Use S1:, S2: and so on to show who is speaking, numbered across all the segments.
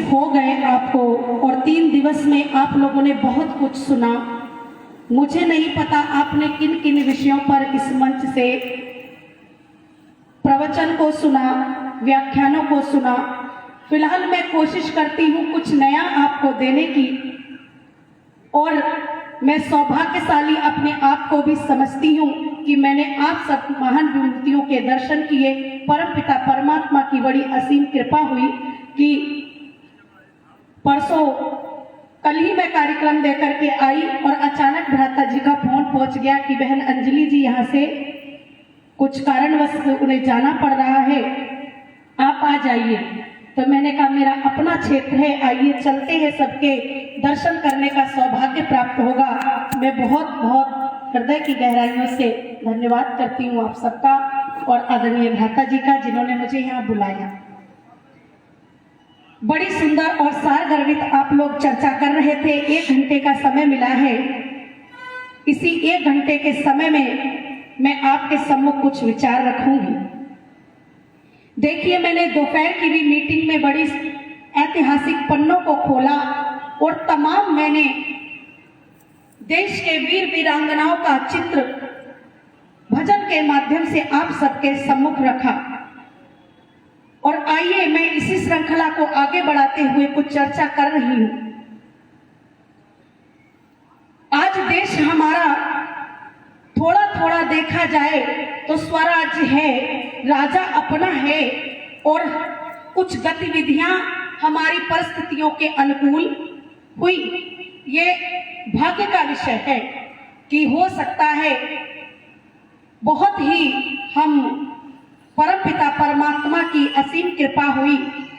S1: हो गए आपको, और 3 दिवस में आप लोगों ने बहुत कुछ सुना। मुझे नहीं पता आपने किन किन विषयों पर इस मंच से प्रवचन को सुना, व्याख्यानों को सुना। फिलहाल मैं कोशिश करती हूँ कुछ नया आपको देने की, और मैं सौभाग्यशाली अपने आप को भी समझती हूँ कि मैंने आप सब महान विभूतियों के दर्शन किए। परमपिता परमात्मा की बड़ी असीम कृपा हुई कि परसों कल ही मैं कार्यक्रम देकर के आई और अचानक भ्राता जी का फोन पहुंच गया कि बहन अंजलि जी यहाँ से कुछ कारणवश उन्हें जाना पड़ रहा है, आप आ जाइए। तो मैंने कहा मेरा अपना क्षेत्र है, आइए चलते हैं, सबके दर्शन करने का सौभाग्य प्राप्त होगा। मैं बहुत बहुत हृदय की गहराइयों से धन्यवाद करती हूँ आप सबका और आदरणीय भ्राता जी का, जिन्होंने मुझे यहाँ बुलाया। बड़ी सुंदर और सारगर्भित आप लोग चर्चा कर रहे थे। 1 घंटे का समय मिला है। इसी 1 घंटे के समय में मैं आपके सम्मुख कुछ विचार रखूंगी। देखिए, मैंने दोपहर की भी मीटिंग में बड़ी ऐतिहासिक पन्नों को खोला और तमाम मैंने देश के वीर वीरांगनाओं का चित्र भजन के माध्यम से आप सबके सम्मुख रखा। और आइए मैं इसी श्रृंखला को आगे बढ़ाते हुए कुछ चर्चा कर रही हूं। आज देश हमारा थोड़ा थोड़ा देखा जाए तो स्वराज्य है, राजा अपना है, और कुछ गतिविधियां हमारी परिस्थितियों के अनुकूल हुई। ये भाग्य का विषय है कि हो सकता है बहुत ही हम परमपिता परमात्मा की असीम कृपा हुई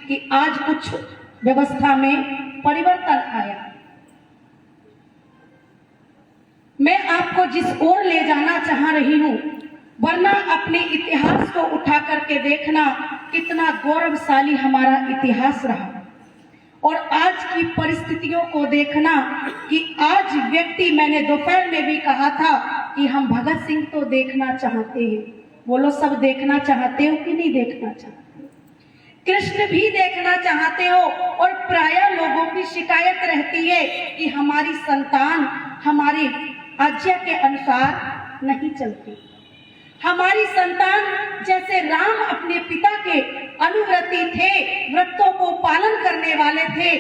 S1: कि आज कुछ व्यवस्था में परिवर्तन आया। मैं आपको जिस ओर ले जाना चाह रही हूं, वरना अपने इतिहास को उठा करके देखना कितना गौरवशाली हमारा इतिहास रहा, और आज की परिस्थितियों को देखना कि आज व्यक्ति, मैंने दोपहर में भी कहा था कि हम भगत सिंह तो देखना चाहते हैं, बोलो सब देखना चाहते हो कि नहीं देखना चाहते? कृष्ण भी देखना चाहते हो, और प्रायः लोगों की शिकायत रहती है कि हमारी संतान हमारी आज्ञा के अनुसार नहीं चलती। हमारी संतान जैसे राम अपने पिता के अनुव्रती थे, व्रतों को पालन करने वाले थे,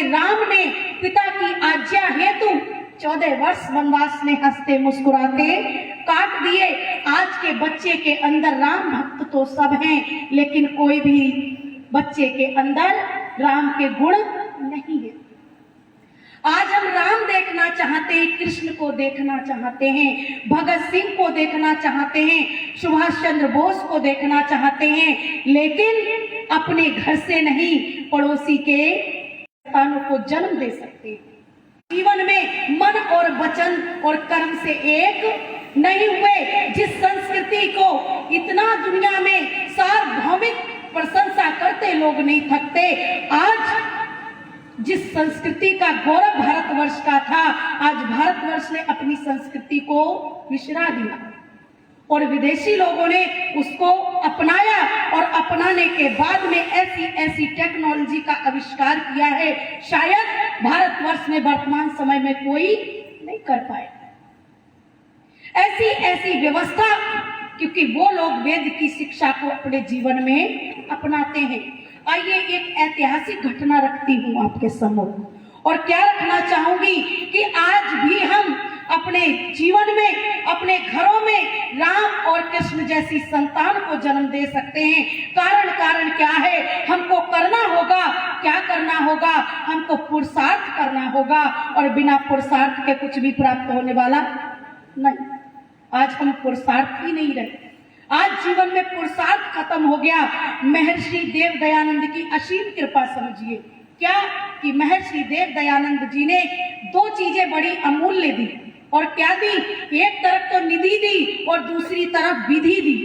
S1: राम ने पिता की आज्ञा हेतु 14 वर्ष वनवास में हंसते मुस्कुराते काट दिए। आज के बच्चे के अंदर राम भक्त तो सब हैं, लेकिन कोई भी बच्चे के अंदर राम के गुण नहीं है। आज हम राम देखना चाहते हैं, कृष्ण को देखना चाहते हैं, भगत सिंह को देखना चाहते हैं, सुभाष चंद्र बोस को देखना चाहते हैं, लेकिन अपने घर से नहीं, पड़ोसी के संतानों को जन्म दे सकते हैं। जीवन में मन और वचन और कर्म से एक नहीं हुए। जिस संस्कृति को इतना दुनिया में सार्वभौमिक प्रशंसा करते लोग नहीं थकते, आज जिस संस्कृति का गौरव भारतवर्ष का था, आज भारतवर्ष ने अपनी संस्कृति को विसरा दिया और विदेशी लोगों ने उसको अपनाया, और अपनाने के बाद में ऐसी ऐसी टेक्नोलॉजी का आविष्कार किया है, शायद भारतवर्ष में वर्तमान समय में कोई नहीं कर पाए। ऐसी ऐसी व्यवस्था, क्योंकि वो लोग वेद की शिक्षा को अपने जीवन में अपनाते हैं। आइए एक ऐतिहासिक घटना रखती हूँ आपके सम्मुख, और क्या रखना चाहूंगी कि आज भी हम अपने जीवन में, अपने घरों में राम और कृष्ण जैसी संतान को जन्म दे सकते हैं। कारण क्या है? हमको करना होगा, क्या करना होगा? हमको पुरुषार्थ करना होगा, और बिना पुरुषार्थ के कुछ भी प्राप्त होने वाला नहीं। आज हम पुरुषार्थ ही नहीं रहे। आज जीवन में पुरुषार्थ खत्म हो गया। महर्षि देव दयानंद की असीम कृपा समझिए, क्या कि महर्षि देव दयानंद जी ने 2 चीजें बड़ी अमूल्य दी, और क्या दी? एक तरफ तो निधि दी और दूसरी तरफ विधि दी।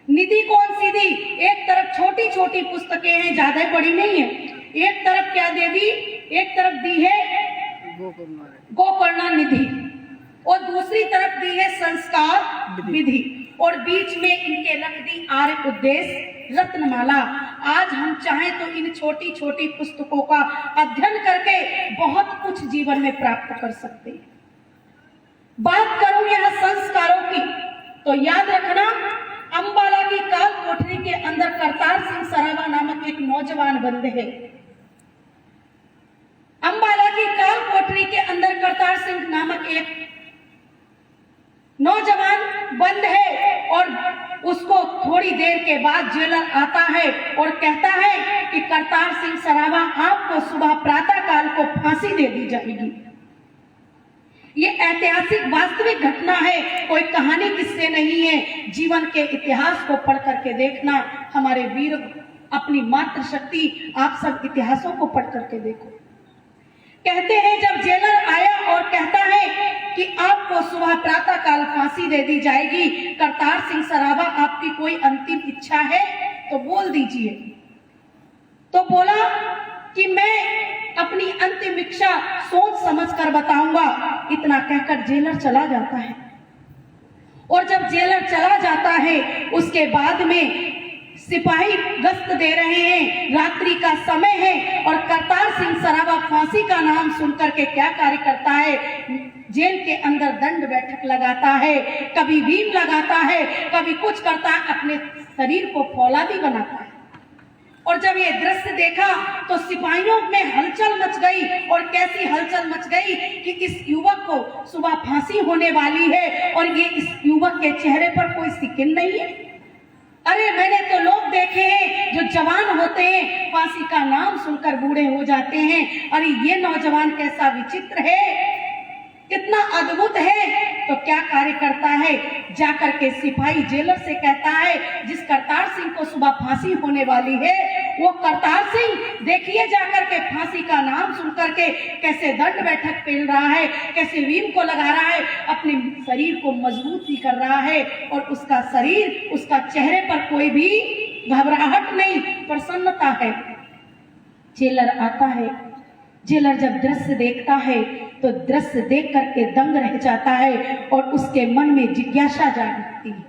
S1: निधि कौन सी दी? एक तरफ छोटी छोटी पुस्तकें हैं, ज्यादा बड़ी नहीं है। एक तरफ क्या दे दी? एक तरफ दी है गोकर्णा निधि, और दूसरी तरफ दी है संस्कार विधि, और बीच में इनके रख दी आर्य उद्देश्य रत्नमाला। आज हम चाहें तो इन छोटी छोटी पुस्तकों का अध्ययन करके बहुत कुछ जीवन में प्राप्त कर सकते हैं। बात करूं यहाँ संस्कारों की, तो याद रखना, अंबाला की काल कोठरी के अंदर करतार सिंह सराबा नामक एक नौजवान बंद है। अंबाला की काल कोठरी के अंदर करतार सिंह नामक एक नौजवान बंद है और उसको थोड़ी देर के बाद जेलर आता है और कहता है कि करतार सिंह सराबा, आपको सुबह प्रातः काल को फांसी दे दी जाएगी। ये ऐतिहासिक वास्तविक घटना है, कोई कहानी किस्से नहीं है। जीवन के इतिहास को पढ़ करके देखना। हमारे वीर, अपनी मातृशक्ति, आप सब इतिहासों को पढ़ करके देखो। कहते हैं जब जेलर आया और कहता है कि आपको सुबह प्रातः काल फांसी दे दी जाएगी, करतार सिंह सराबा, आपकी कोई अंतिम इच्छा है तो बोल दीजिए। तो बोला कि मैं अपनी अंतिम इच्छा सोच समझ कर बताऊंगा। इतना कहकर जेलर चला जाता है। और जब जेलर चला जाता है, उसके बाद में सिपाही गश्त दे रहे हैं, रात्रि का समय है और करतार सिंह सराबा फांसी का नाम सुनकर के क्या कार्य करता है, जेल के अंदर दंड बैठक लगाता है, कभी भीम लगाता है, कभी कुछ करता है, अपने शरीर को फौलादी बनाता है। और जब ये दृश्य देखा तो सिपाहियों में हलचल मच गई। और कैसी हलचल मच गई कि इस युवक को सुबह फांसी होने वाली है और ये इस युवक के चेहरे पर कोई सिकिन नहीं है। अरे मैंने तो लोग देखे हैं जो जवान होते हैं, फांसी का नाम सुनकर बूढ़े हो जाते हैं। अरे ये नौजवान कैसा विचित्र है, कितना अद्भुत है। तो क्या कार्य करता है, जाकर के सिपाही जेलर से कहता है, जिस करतार सिंह को सुबह फांसी होने वाली है, वो करतार सिंह देखिए जाकर के फांसी का नाम सुनकर के कैसे दंड बैठक पेल रहा है, कैसे भीम को लगा रहा है, अपने शरीर को मजबूत ही कर रहा है। और उसका शरीर, उसका चेहरे पर कोई भी घबराहट नहीं, प्रसन्नता है। जेलर आता है। जेलर जब दृश्य देखता है तो दृश्य देख करके दंग रह जाता है और उसके मन में जिज्ञासा जाग उठती है।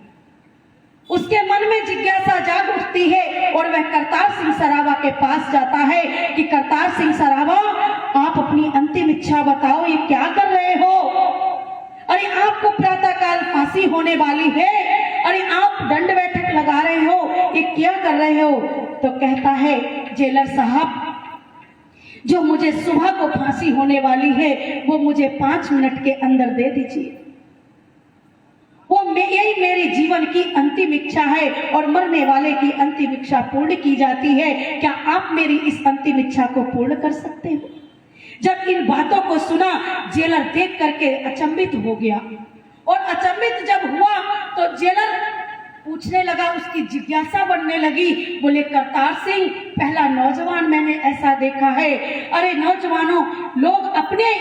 S1: उसके मन में जिज्ञासा जाग उठती है और वह करतार सिंह सराबा के पास जाता है कि करतार सिंह सराबा, आप अपनी अंतिम इच्छा बताओ, ये क्या कर रहे हो? अरे आपको प्रातःकाल फांसी होने वाली है, अरे आप दंड बैठक लगा रहे हो, ये क्या कर रहे हो? तो कहता है, जेलर साहब, जो मुझे सुबह को फांसी होने वाली है वो मुझे 5 मिनट के अंदर दे दीजिए। वो यही मेरे जीवन की अंतिम इच्छा है और मरने वाले की अंतिम इच्छा पूर्ण की जाती है। क्या आप मेरी इस अंतिम इच्छा को पूर्ण कर सकते हो? जब इन बातों को सुना, जेलर देख करके अचंभित हो गया। और अचंभित जब हुआ तो जेलर पूछने लगा, उसकी जिज्ञासा बढ़ने लगी। बोले, करतार सिंह, पहला नौजवान मैंने ऐसा देखा है। अरे नौजवानों, लोग अपने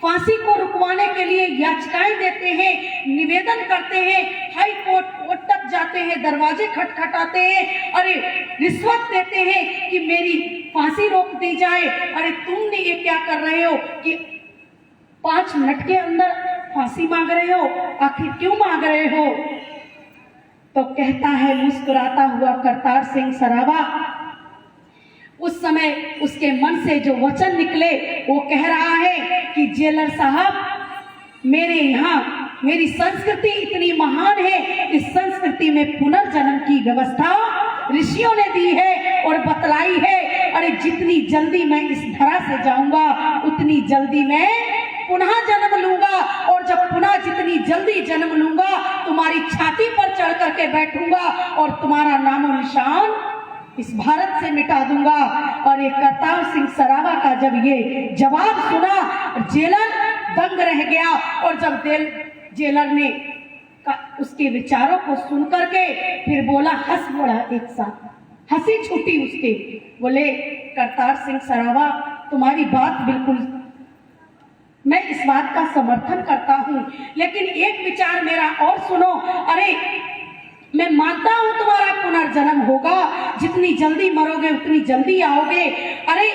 S1: फांसी को रुकवाने के लिए याचिकाएं देते हैं, निवेदन करते हैं, हाई कोर्ट, कोर्ट तक जाते हैं, दरवाजे खटखटाते हैं, अरे रिश्वत देते हैं कि मेरी फांसी रोक दी जाए। अरे तुमने ये क्या कर रहे हो कि 5 मिनट के अंदर फांसी मांग रहे हो? आखिर क्यों मांग रहे हो? तो कहता है मुस्कुराता हुआ करतार सिंह सराबा, उस समय उसके मन से जो वचन निकले वो कह रहा है कि जेलर साहब, मेरे यहाँ मेरी संस्कृति इतनी महान है, इस संस्कृति में पुनर्जन्म की व्यवस्था ऋषियों ने दी है और बतलाई है। अरे जितनी जल्दी मैं इस धरा से जाऊंगा उतनी जल्दी मैं पुनः जन्म लूंगा, और जब पुनः जितनी जल्दी जन्म लूंगा तुम्हारी छाती पर चढ़ करके बैठूंगा और तुम्हारा नामो निशान इस भारत से मिटा दूंगा। और ये करतार सिंह सराबा का जब ये जवाब सुना, जेलर दंग रह गया। और जब जेलर ने उसके विचारों को सुन करके फिर बोला, हंस पड़ा, एक साथ हंसी छूटी उसके। बोले, करतार सिंह सराबा, तुम्हारी बात बिल्कुल, मैं इस बात का समर्थन करता हूँ, लेकिन एक विचार मेरा और सुनो। अरे मैं मानता हूं तुम्हारा पुनर्जन्म होगा, जितनी जल्दी मरोगे उतनी जल्दी आओगे। अरे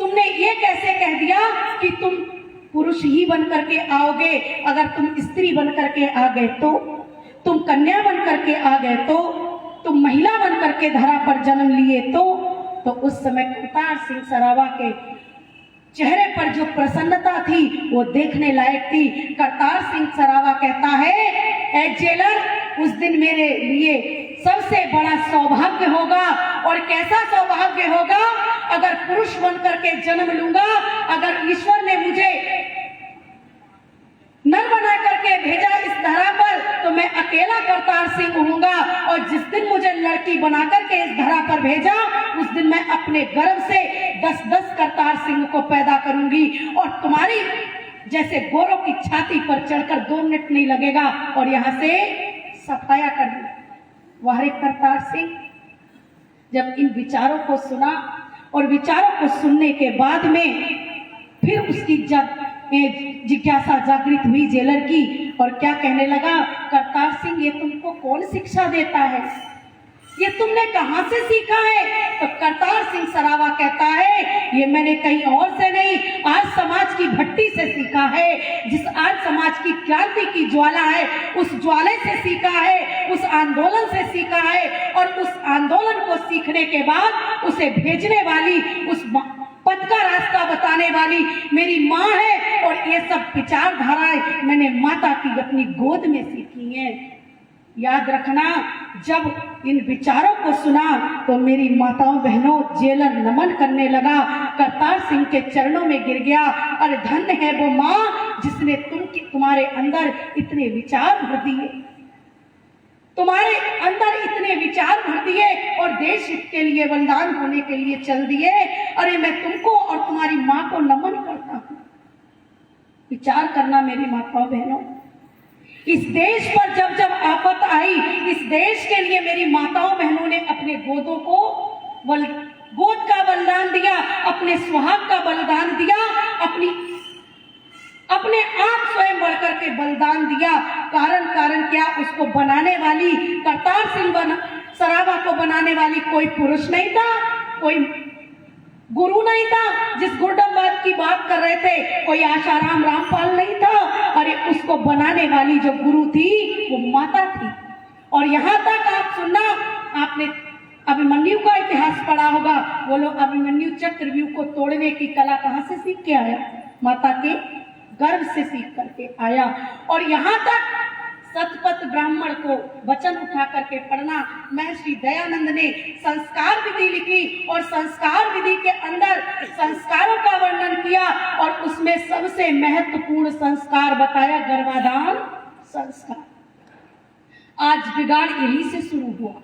S1: तुमने ये कैसे कह दिया कि तुम पुरुष ही बन करके आओगे? अगर तुम स्त्री बन करके आ गए तो, तुम कन्या बन करके आ गए तो तुम महिला बन करके धरा पर जन्म लिए तो उस समय करतार सिंह सरावा के चेहरे पर जो प्रसन्नता थी वो देखने लायक थी। करतार सिंह सरावा कहता है, ए जेलर, उस दिन मेरे लिए सबसे बड़ा सौभाग्य होगा। और कैसा सौभाग्य होगा? अगर पुरुष बन करके जन्म लूंगा, अगर ईश्वर ने मुझे नर बना करके भेजा इस धरा पर, तो मैं अकेला करतार सिंह होऊंगा। और जिस दिन मुझे लड़की बना करके इस धरा पर भेजा, उस दिन मैं अपने गर्भ से 10-10 करतार सिंह को पैदा करूंगी। और तुम्हारी जैसे गोरों की छाती पर चढ़कर 2 मिनट नहीं लगेगा और यहाँ से सफाया कर दूंगा। वह करतार सिंह जब इन विचारों को सुना और विचारों को सुनने के बाद में फिर उसकी जिज्ञासा जागृत हुई जेलर की, और क्या कहने लगा, करतार सिंह ये तुमको कौन शिक्षा देता है? ये तुमने कहां से सीखा है? तो करतार सिंह सरावा कहता है, ये मैंने कहीं और से नहीं, आज समाज की भट्टी से सीखा है। जिस आज समाज की क्रांति की ज्वाला है, उस ज्वाले से सीखा है, उस आंदोलन से सीखा है। और उस आंदोलन को सीखने के बाद उसे भेजने वाली, उस पथ का रास्ता बताने वाली मेरी माँ है। और ये सब विचारधाराएं मैंने माता की अपनी गोद में सीखी हैं। याद रखना, जब इन विचारों को सुना तो मेरी माताओं बहनों, जेलर नमन करने लगा, करतार सिंह के चरणों में गिर गया। अरे धन्य है वो माँ जिसने तुम्हारे अंदर इतने विचार भर दिए, तुम्हारे अंदर इतने विचार भर दिए और देश हित के लिए बलिदान होने के लिए चल दिए। अरे मैं तुमको और तुम्हारी माँ को नमन करता हूँ। विचार करना मेरी माताओं बहनों, इस देश पर जब जब आफत आई, इस देश के लिए मेरी माताओं बहनों ने अपने गोदों को गोद का बलिदान दिया, अपने सुहाग का बलिदान दिया, अपने आप स्वयं बढ़ करके बलिदान दिया। कारण क्या? उसको बनाने वाली, करतार सिंह सरावा को बनाने वाली कोई पुरुष नहीं था, कोई गुरु नहीं था। जिस गुरडमबाद की बात कर रहे थे, कोई आशाराम रामपाल नहीं था। अरे उसको बनाने वाली जो गुरु थी वो माता थी। और यहाँ तक आप सुनना, आपने अभिमन्यु का इतिहास पढ़ा होगा। वो लोग अभिमन्यु चक्रव्यूह को तोड़ने की कला कहाँ से सीख के आया? माता के गर्भ से सीख करके आया। और यहाँ तक सतपथ ब्राह्मण को वचन उठा करके पढ़ना, महर्षि दयानंद ने संस्कार विधि लिखी और संस्कार विधि के अंदर संस्कारों का वर्णन किया और उसमें सबसे महत्वपूर्ण संस्कार बताया गर्भाधान संस्कार। आज बिगाड़ यही से शुरू हुआ।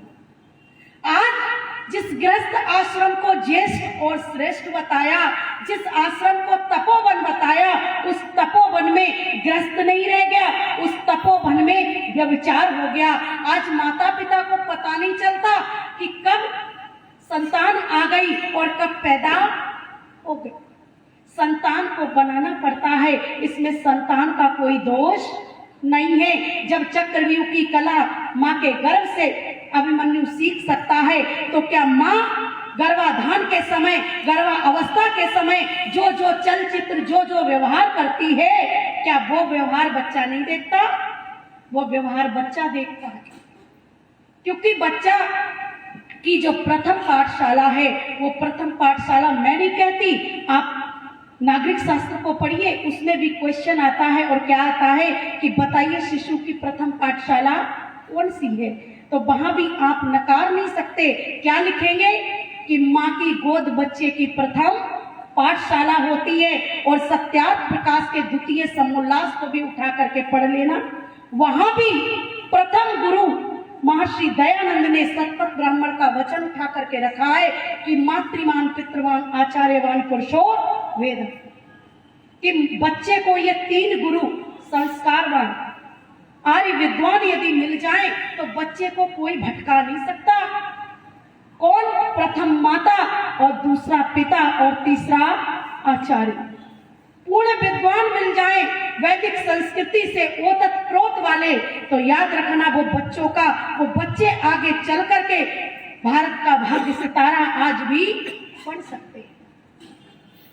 S1: आज जिस गृहस्थ आश्रम को ज्येष्ठ और श्रेष्ठ बताया, जिस आश्रम को तपोवन बताया, उस तपोवन में गृहस्थ नहीं रह गया, उस तपोवन में व्यभिचार हो गया। आज माता पिता को पता नहीं चलता कि कब संतान आ गई और कब पैदा हो गई। संतान को बनाना पड़ता है, इसमें संतान का कोई दोष नहीं है। जब चक्रव्यूह की कला माँ के गर्भ से अभिमन्यु सीख सकता है, तो क्या माँ गर्भाधान के समय, गर्भा अवस्था के समय जो जो चलचित्र, जो जो व्यवहार करती है, क्या वो व्यवहार बच्चा नहीं देखता? वो व्यवहार बच्चा देखता है। क्योंकि बच्चा की जो प्रथम पाठशाला है, वो प्रथम पाठशाला मैं नहीं कहती, आप नागरिक शास्त्र को पढ़िए, उसमें भी क्वेश्चन आता है। और क्या आता है कि बताइए शिशु की प्रथम पाठशाला कौन सी है? तो वहां भी आप नकार नहीं सकते। क्या लिखेंगे कि माँ की गोद बच्चे की प्रथम पाठशाला होती है। और सत्यार्थ प्रकाश के द्वितीय समोल्लास को भी उठा करके पढ़ लेना, वहां भी प्रथम गुरु महर्षि दयानंद ने सतपथ ब्राह्मण का वचन उठा करके रखा है कि मातृवान पितृवान आचार्यवान पुरुषो वेद। कि बच्चे को ये 3 गुरु संस्कारवान आर्य विद्वान यदि मिल जाए तो बच्चे को कोई भटका नहीं सकता। कौन? प्रथम माता और दूसरा पिता और तीसरा आचार्य। पूर्ण विद्वान मिल जाए वैदिक संस्कृति से ओतप्रोत वाले, तो याद रखना वो बच्चों का, वो बच्चे आगे चल करके भारत का भाग्य सितारा आज भी बन सकते हैं।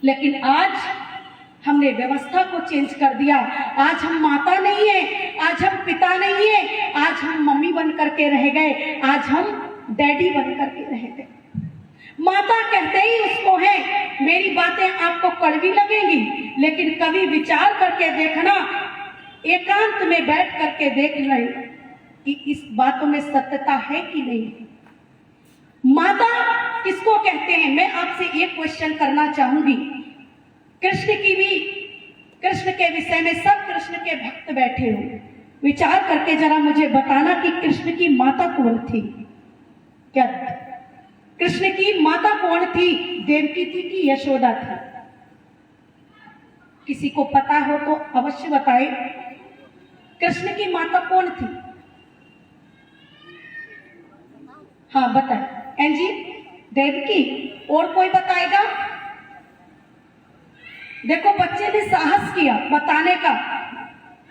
S1: लेकिन आज हमने व्यवस्था को चेंज कर दिया। आज हम माता नहीं है, आज हम पिता नहीं है, आज हम मम्मी बन करके रह गए, आज हम डैडी बन करके रहते। माता कहते ही उसको है, मेरी बातें आपको कड़वी लगेंगी, लेकिन कभी विचार करके देखना, एकांत में बैठ करके देख रहे कि इस बातों में सत्यता है कि नहीं। माता किसको कहते हैं? मैं आपसे एक क्वेश्चन करना चाहूंगी। कृष्ण की भी, कृष्ण के विषय में सब कृष्ण के भक्त बैठे हो, विचार करके जरा मुझे बताना कि कृष्ण की माता कौन थी? क्या कृष्ण की माता कौन थी? देवकी थी कि यशोदा थी? किसी को पता हो तो अवश्य बताए। कृष्ण की माता कौन थी? हाँ बताए। एनजी, देवकी। और कोई बताएगा? देखो बच्चे ने साहस किया बताने का,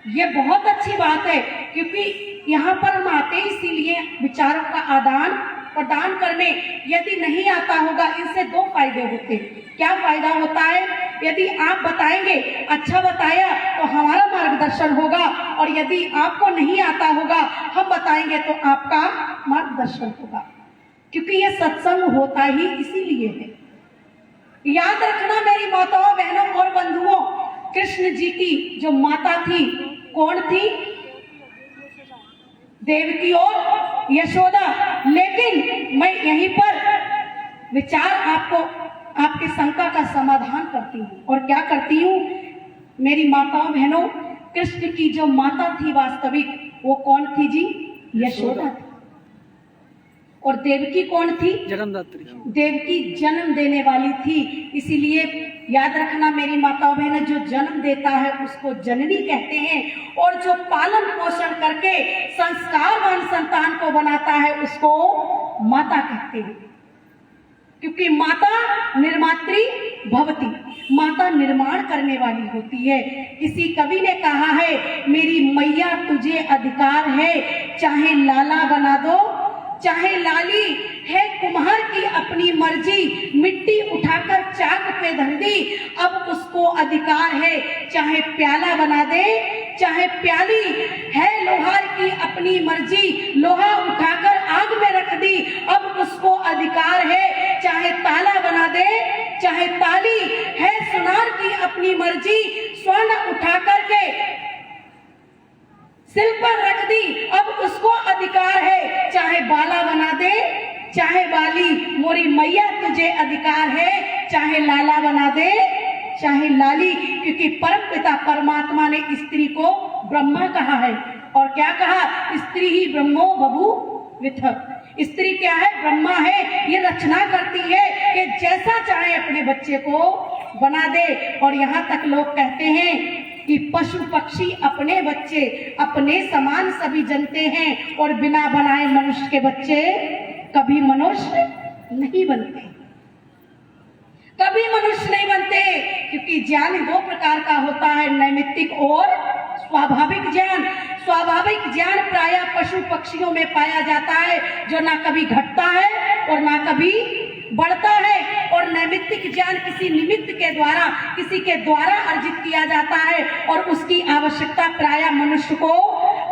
S1: ये बहुत अच्छी बात है, क्योंकि यहाँ पर हम आते इसीलिए विचारों का आदान प्रदान करने। यदि नहीं आता होगा, इनसे दो फायदे होते। क्या फायदा होता है? यदि आप बताएंगे, अच्छा बताया, तो हमारा मार्गदर्शन होगा, और यदि आपको नहीं आता होगा, हम बताएंगे तो आपका मार्गदर्शन होगा, क्योंकि ये सत्संग होता ही इसीलिए है। याद रखना मेरी माताओं, बहनों और बंधुओं, कृष्ण जी की जो माता थी कौन थी? देवकी और यशोदा। लेकिन मैं यहीं पर विचार आपको, आपकी शंका का समाधान करती हूँ। और क्या करती हूँ? मेरी माताओं बहनों, कृष्ण की जो माता थी वास्तविक, वो कौन थी जी? यशोदा थी। और देवकी कौन थी? जन्मदात्री। देवकी जन्म देने वाली थी। इसीलिए याद रखना मेरी माताओं बहनों, जो जन्म देता है उसको जननी कहते हैं, और जो पालन पोषण करके संस्कारवान संतान को बनाता है उसको माता कहते हैं। क्योंकि माता निर्मात्री भवती, माता निर्माण करने वाली होती है। किसी कवि ने कहा है, मेरी मैया तुझे अधिकार है, चाहे लाला बना दो चाहे लाली, है कुम्हार की अपनी मर्जी, मिट्टी उठाकर चाक पे धर दी, अब उसको अधिकार है, चाहे प्याला बना दे चाहे प्याली, है लोहार की अपनी मर्जी, लोहा उठाकर आग में रख दी, अब उसको अधिकार है, चाहे ताला बना दे चाहे ताली, है सुनार की अपनी मर्जी, स्वर्ण उठा करके सिर पर रख दी, अब उसको अधिकार है, चाहे बाला बना दे चाहे बाली, मोरी मैया तुझे अधिकार है, चाहे लाला बना दे चाहे लाली। क्योंकि परमपिता परमात्मा ने स्त्री को ब्रह्मा कहा है, और क्या कहा? स्त्री ही ब्रह्मो बभूविथ। स्त्री क्या है? ब्रह्मा है। ये रचना करती है कि जैसा चाहे अपने बच्चे को बना दे। और यहाँ तक लोग कहते हैं कि पशु पक्षी अपने बच्चे अपने समान सभी जनते हैं, और बिना बनाए मनुष्य के बच्चे कभी मनुष्य नहीं बनते, कभी मनुष्य नहीं बनते। क्योंकि ज्ञान दो प्रकार का होता है, नैमित्तिक और स्वाभाविक ज्ञान। स्वाभाविक ज्ञान प्रायः पशु पक्षियों में पाया जाता है, जो ना कभी घटता है और ना कभी बढ़ता है। और नैमित्तिक ज्ञान किसी निमित्त के द्वारा, किसी के द्वारा अर्जित किया जाता है, और उसकी आवश्यकता प्रायः मनुष्य को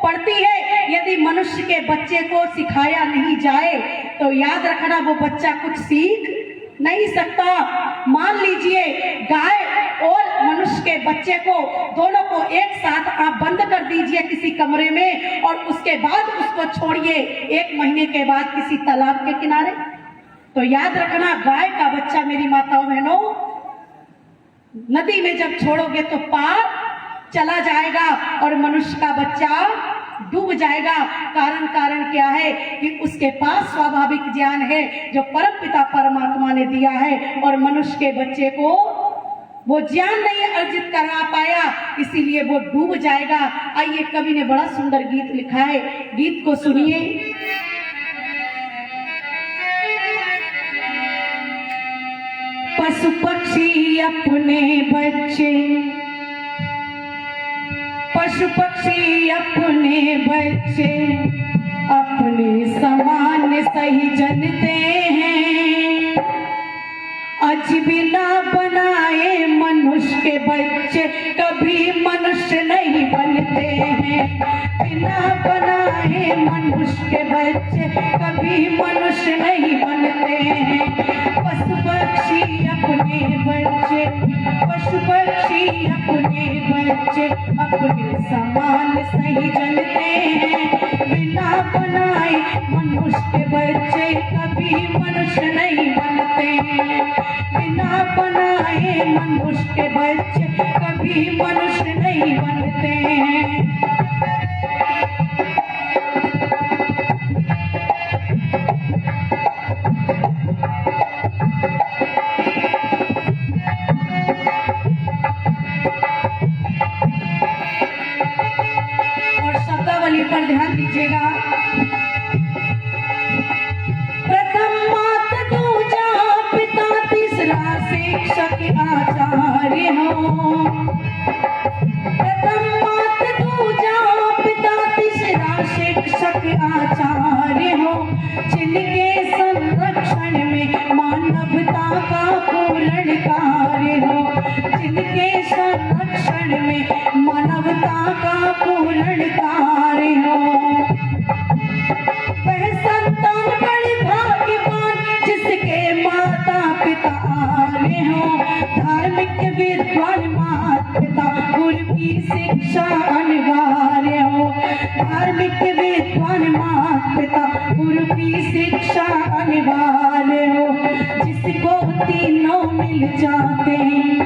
S1: पड़ती है। यदि मनुष्य के बच्चे को सिखाया नहीं जाए तो याद रखना वो बच्चा कुछ सीख नहीं सकता। मान लीजिए गाय और मनुष्य के बच्चे को, दोनों को एक साथ आप बंद कर दीजिए किसी कमरे में, और उसके बाद उसको छोड़िए 1 महीने के बाद किसी तालाब के किनारे, तो याद रखना गाय का बच्चा मेरी माताओं बहनों नदी में जब छोड़ोगे तो पार चला जाएगा, और मनुष्य का बच्चा डूब जाएगा। कारण क्या है? कि उसके पास स्वाभाविक ज्ञान है जो परमपिता परमात्मा ने दिया है, और मनुष्य के बच्चे को वो ज्ञान नहीं अर्जित करा पाया, इसीलिए वो डूब जाएगा। आइए, कवि ने बड़ा सुंदर गीत लिखा है, गीत को सुनिए। पशु पक्षी अपने बच्चे, पशु पक्षी अपने बच्चे अपने समान सही जनते हैं, अज बिना बनाए मनुष्य के बच्चे कभी मनुष्य नहीं बनते बनते हैं। बिना बनाए मनुष्य के बच्चे कभी मनुष्य नहीं बनते हैं। पशु पक्षी अपने बच्चे, पशु पक्षी अपने बच्चे अपने समान सही जनते हैं। बिना बनाए मनुष्य के बच्चे कभी मनुष्य नहीं बनते हैं। बिना बनाए मनुष्य के बच्चे कभी मनुष्य नहीं बनते हैं। और शब्दावली पर ध्यान दीजिएगा। प्रथम माता दूजा पिता तीसरा शिक्षक आचार्य हो। प्रथम माता दूजा पिता तीसरा शिक्षक आचार्य हो। जिनके संरक्षण में मानवता का पूर्ण कार्य हो। जिनके संरक्षण में मानवता का पूर्ण कार्य हो। वह संतान बड़ी भाग्यवान जिसके माता पिता आने हो। धार्मिक विद्वान माता पिता गुरु की शिक्षा अनिवार्य हो। धार्मिक विद्वान माता पिता गुरु की शिक्षा अनिवार्य हो। जिसको तीनों मिल जाते हैं,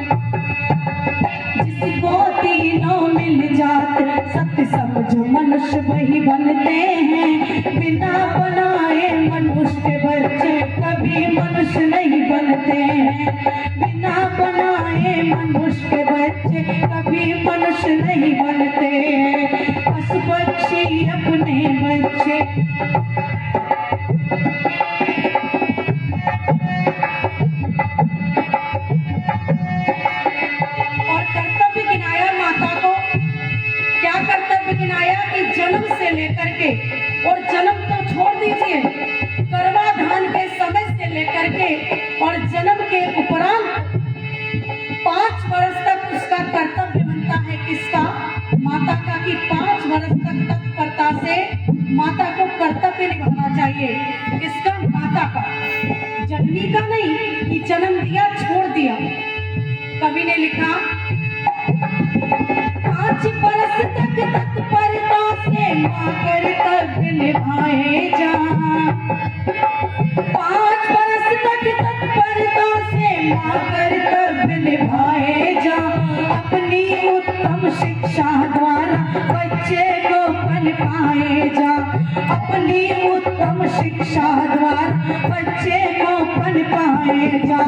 S1: जिसको तीनों मिल जाते सत्य समझो मनुष्य वही बनते हैं। बिना बनाए मनुष्य के बच्चे कभी मनुष्य नहीं बनते हैं। बिना बनाए मनुष्य के बच्चे कभी मनुष्य नहीं बनते हैं। पशु पक्षी अपने बच्चे जन्म से लेकर के, और जन्म तो छोड़ दीजिए, गर्भाधान के समय से लेकर के और जन्म के उपरांत 5 वर्ष तक उसका कर्तव्य बनता है। किसका? माता का। कि 5 वर्ष तक तत्परता से माता को कर्तव्य निभाना चाहिए। इसका माता का, जननी का नहीं कि जन्म दिया छोड़ दिया। कवि ने लिखा 5 वर्ष तक तत्परता से माँ कर्तव्य निभाए जा। 5 वर्ष तक तत्परता से माँ कर्तव्य निभाए जा। अपनी उत्तम शिक्षा द्वारा बच्चे को पनपाए जा। अपनी उत्तम शिक्षा द्वारा बच्चे को पनपाए जा।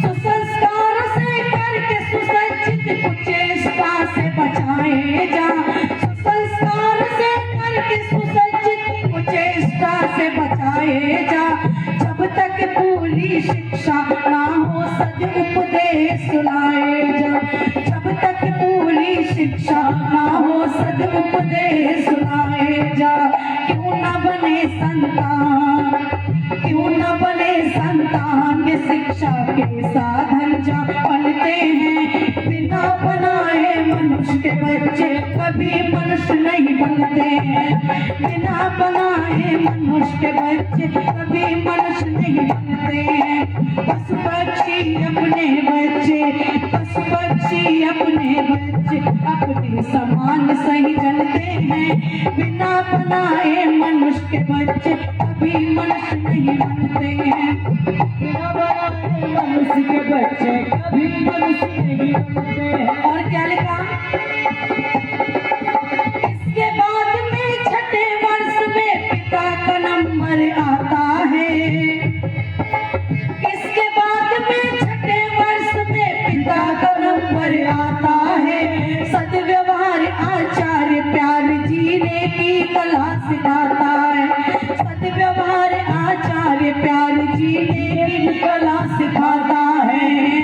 S1: सुसंस्कार से करके सुसज्जित कुचेष्टा से बचाए जा। सुसंस्कार से करके सुसज्जित कुचेष्टा से बचाए जा। जब तक पूरी शिक्षा ना हो सदुपदेश सुनाए जा। जब तक पूरी शिक्षा ना हो सदुपदेश सुनाए जा। क्यों न बने संतान, क्यों न बने संतान शिक्षा के साधन जा बनते हैं। बिना बनाए मनुष्य के बच्चे कभी मनुष्य नहीं बनते हैं। बिना बनाए मनुष्य के बच्चे कभी मनुष्य नहीं बनते हैं। पशु पक्षी अपने बच्चे, पशु पक्षी अपने बच्चे अपने समान सही जनते हैं। बिना बनाए मनुष्य के बच्चे कभी मनुष्य नहीं बनते हैं। बिना बनाए मनुष्य के बच्चे कभी मनुष्य नहीं बनते हैं। और क्या लिखा? इसके बाद में छठे वर्ष में पिता का नंबर आता है। इसके बाद में छठे वर्ष में पिता का नंबर आता है। सद्व्यवहार आचार्य प्यार जीने की कला सिखाता है। सद्व्यवहार आचार्य प्यार जीने की कला सिखाता है।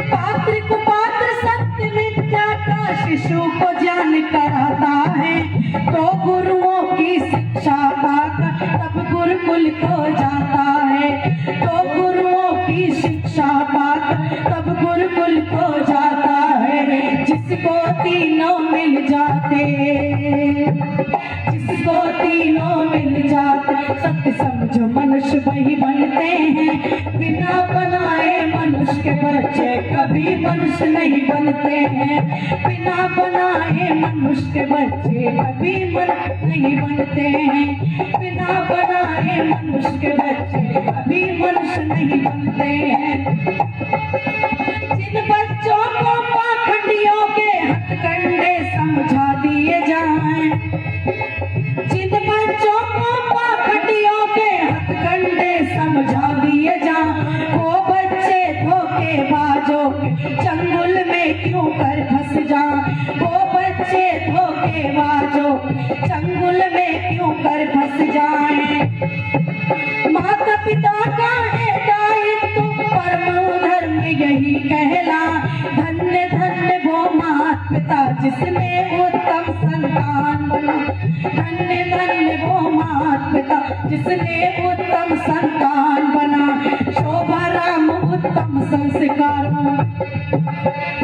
S1: पात्र को पात्र सत्य विद्या का शिशु को ज्ञान कराता है। तो गुरुओं की शिक्षा पाकर तब गुरुकुल को जाता है। तो गुरुओं की शिक्षा पाकर तब गुरुकुल को जाता है। जिसको सत्य समझो मनुष्य वही बनते हैं, बिना बनाए मनुष्य के बच्चे कभी मनुष्य नहीं बनते हैं। बिना बनाए मनुष्य के बच्चे कभी मनुष्य नहीं बनते हैं। बिना बनाए मनुष्य के बच्चे कभी मनुष्य नहीं बनते हैं। जिन बच्चों को पाखंडियों के हथकंडे समझा दिए जाएं, जिन बच्चों को पाखंडियों के हथकंडे समझा दिए जाएं, वो बच्चे धोखेबाजों के चंगुल में क्यों कर फंस जाएं। वो बच्चे धोखेबाजों के चंगुल में क्यों कर फंस जाएं। माता पिता का है दायित्व परम धर्म यही कहला, धन्य धन्य वो माता पिता जिसने उत्तम संतान बना। धन्य धन्य वो माता पिता जिसने उत्तम संतान बना। शोभा राम उत्तम संस्कारों,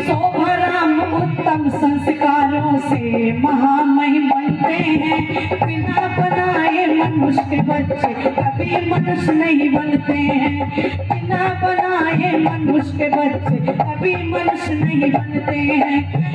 S1: शोभा राम उत्तम संस्कारों से महामहिम बनते हैं। बिना बनाए मनुष्य के बच्चे कभी मनुष्य नहीं बनते हैं। बिना बनाए मनुष्य के बच्चे कभी मनुष्य नहीं बनते हैं।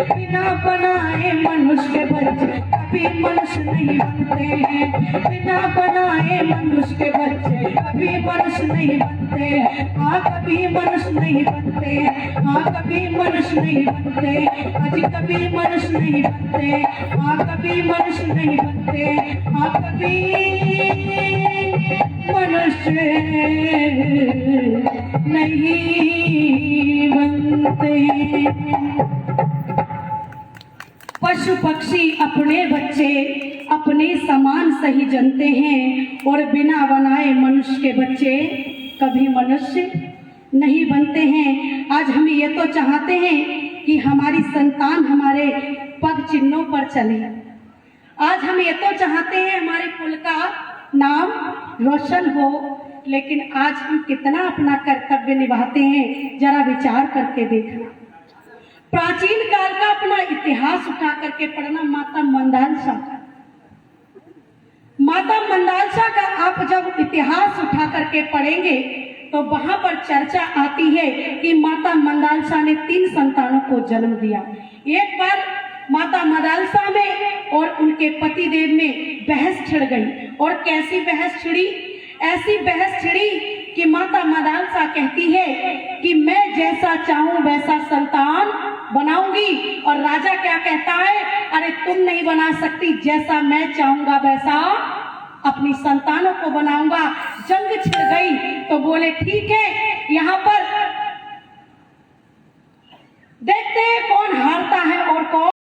S1: बिना बनाए मनुष्य के बच्चे कभी मनुष्य नहीं बनते हैं। बिना बनाए मनुष्य के बच्चे कभी मनुष्य नहीं बनते हैं। हाँ कभी मनुष्य नहीं बनते हैं। हाँ कभी मनुष्य नहीं बनते, अजी कभी मनुष्य नहीं बनते। हाँ कभी मनुष्य नहीं बनते। हाँ कभी मनुष्य नहीं बनते। पशु पक्षी अपने बच्चे अपने समान सही जनते हैं, और बिना बनाए मनुष्य के बच्चे कभी मनुष्य नहीं बनते हैं। आज हम ये तो चाहते हैं कि हमारी संतान हमारे पग चिन्हों पर चले। आज हम ये तो चाहते हैं हमारे कुल का नाम रोशन हो, लेकिन आज हम कितना अपना कर्तव्य निभाते हैं, जरा विचार करके देखना। प्राचीन काल का अपना इतिहास उठा करके पढ़ना। माता मंदालसा का, माता मंदालसा का आप जब इतिहास उठा करके पढ़ेंगे तो वहां पर चर्चा आती है कि माता मंदालसा ने 3 संतानों को जन्म दिया। एक बार माता मंदालसा में और उनके पतिदेव में बहस छिड़ गई। और कैसी बहस छिड़ी? ऐसी बहस छिड़ी कि माता मंदालसा कहती है कि मैं जैसा चाहूं वैसा संतान बनाऊंगी, और राजा क्या कहता है, अरे तुम नहीं बना सकती, जैसा मैं चाहूंगा वैसा अपनी संतानों को बनाऊंगा। जंग छिड़ गई तो बोले ठीक है। यहाँ पर देखते